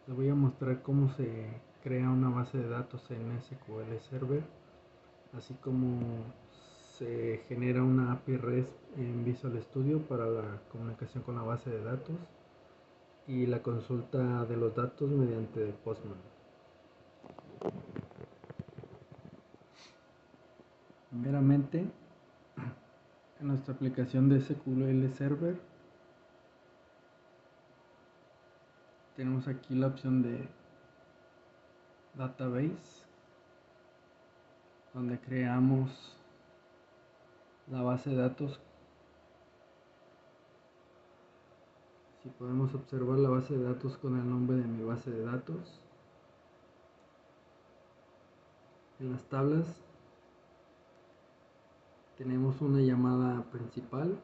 Les voy a mostrar cómo se crea una base de datos en SQL Server, así como se genera una API REST en Visual Studio para la comunicación con la base de datos y la consulta de los datos mediante Postman. Primeramente, en nuestra aplicación de SQL Server tenemos aquí la opción de Database, donde creamos la base de datos. Si podemos observar la base de datos con el nombre de mi base de datos. En las tablas tenemos una llamada principal,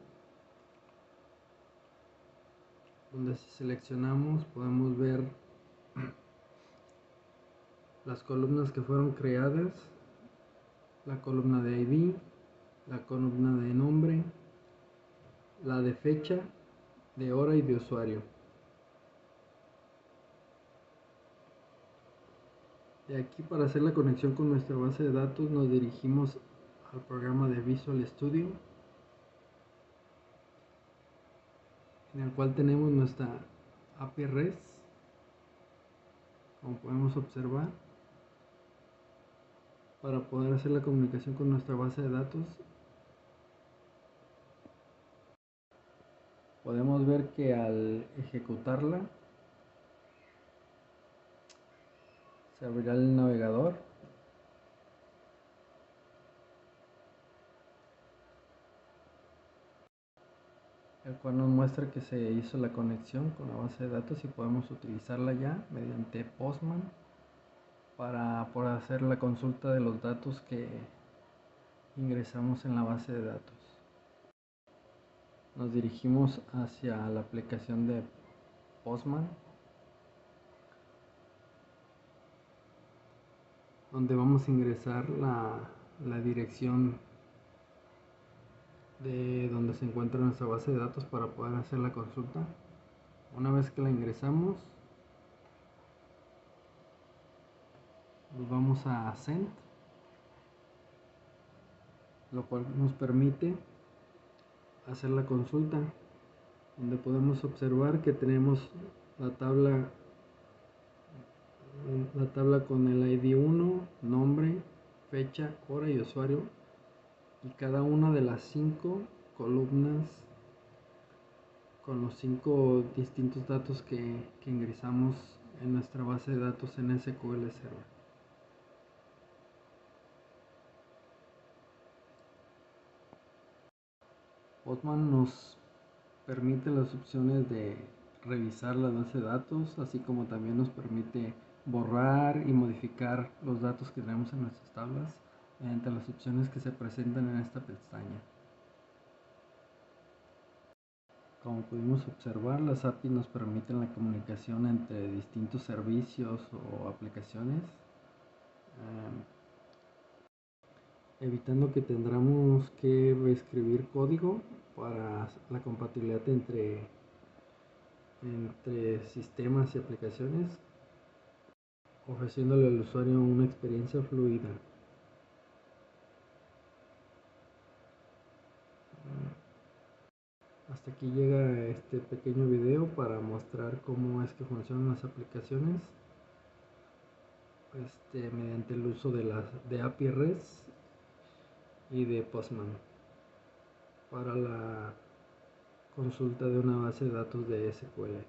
donde si seleccionamos podemos ver las columnas que fueron creadas, la columna de ID, la columna de nombre, la de fecha, de hora y de usuario. De aquí, para hacer la conexión con nuestra base de datos, nos dirigimos al programa de Visual Studio, en el cual tenemos nuestra API REST, como podemos observar. Para poder hacer la comunicación con nuestra base de datos, podemos ver que al ejecutarla se abrirá el navegador, el cual nos muestra que se hizo la conexión con la base de datos y podemos utilizarla ya mediante Postman para poder hacer la consulta de los datos que ingresamos en la base de datos. Nos dirigimos hacia la aplicación de Postman, donde vamos a ingresar la dirección de donde se encuentra nuestra base de datos para poder hacer la consulta. Una vez que la ingresamos, nos vamos a Send, lo cual nos permite hacer la consulta, donde podemos observar que tenemos la tabla con el ID 1, nombre, fecha, hora y usuario, y cada una de las 5 columnas con los 5 distintos datos que ingresamos en nuestra base de datos en SQL Server. Postman nos permite las opciones de revisar la base de datos, así como también nos permite borrar y modificar los datos que tenemos en nuestras tablas mediante las opciones que se presentan en esta pestaña. Como pudimos observar, las APIs nos permiten la comunicación entre distintos servicios o aplicaciones, evitando que tendremos que reescribir código para la compatibilidad entre sistemas y aplicaciones, ofreciéndole al usuario una experiencia fluida. Hasta aquí llega este pequeño video para mostrar cómo es que funcionan las aplicaciones mediante el uso de API REST y de Postman para la consulta de una base de datos de SQL.